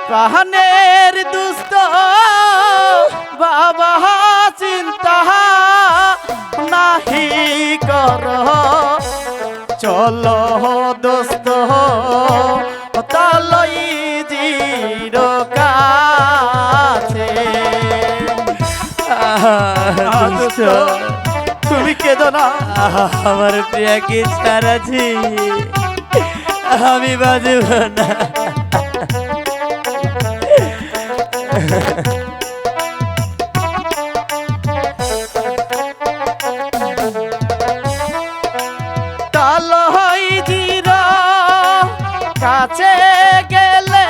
প্রাণের দুস্থ বাবা চিন্তা নাহি কর চলো দোস্ত তালই জির কাছে তুমি কেঁদো না আমার প্রিয়াকে ছাড়াছি আমি বাজব না তালই জির কাছে গেলে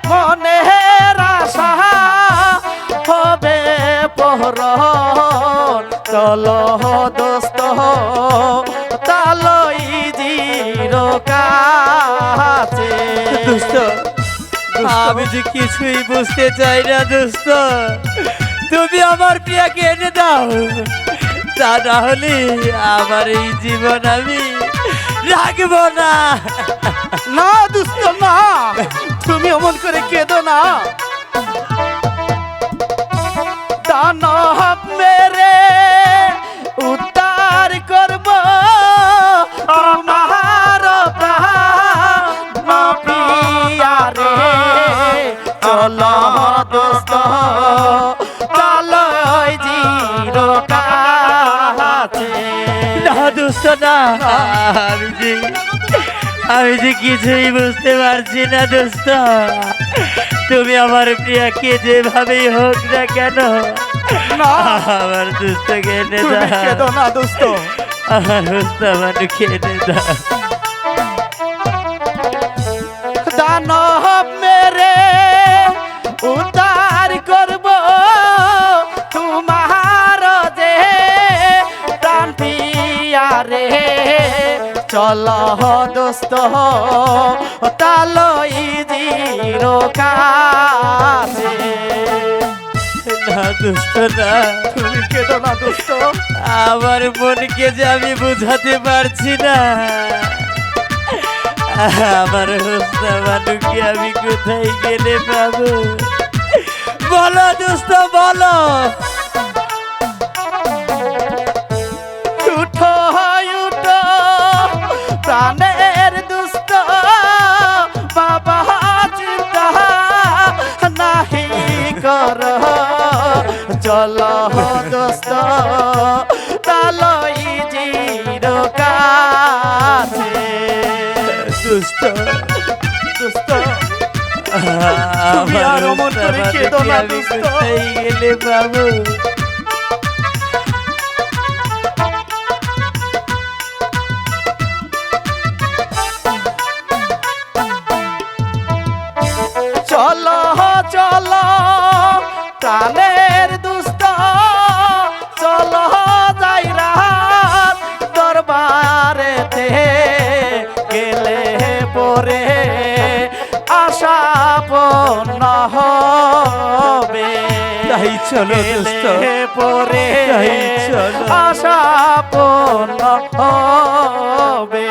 মনের আশা হবে পহর চলো দোস্ত তালই জির কাছে দোস্ত আমি যে কিছুই বুঝতে চাই না দোস্ত তুমি আমার প্রিয়াকে এনে দাও তা না হলে আমার এই জীবন আমি রাখবো না না দোস্ত না তুমি অমন করে কেঁদো না দানব মেরে উদ্ধার করব তোমার প্রাণ পিয়ারে চলো দোস্ত তালই জির কাছে না দোস্ত না আমি যে কিছুই বুঝতে পারছি না দোস্ত তুমি আমার প্রিয়াকে যেভাবেই হোক না কেন না আমার দোস্তকে এনে তুমি দাও কেঁদো না দোস্ত আমার দোস্ত আমাকে এনে দাও দানব মেরে উদ্ধার করব তোমার যে প্রাণ পিয়ারে চলো দোস্ত তালই জির কাছে না দোস্ত না তুমি কেঁদো না দোস্ত আমার মনকে যে আমি বুঝাতে পারছি না আমার হোস্তা মানুষকে আমি কোথায় গেলে পাবো বলো দোস্ত বলো উঠো উঠো প্রাণের দুষ্ট বাবা চিন্তা নাহি কর চলো দোস্ত তালই জির কাছে দোস্ত দোস্ত তুমি আর অমন করে কেঁদো না, আমি দোস্ত। কোথায় গেলে পাবো চলো চলো প্রাণের দুষ্ট চলো যাই রাত দরবারেতে গেলে পরে আশা পূর্ণ হবে তাই চলো দোস্ত গেলে পরে তাই চলো। আশা পূর্ণ হবে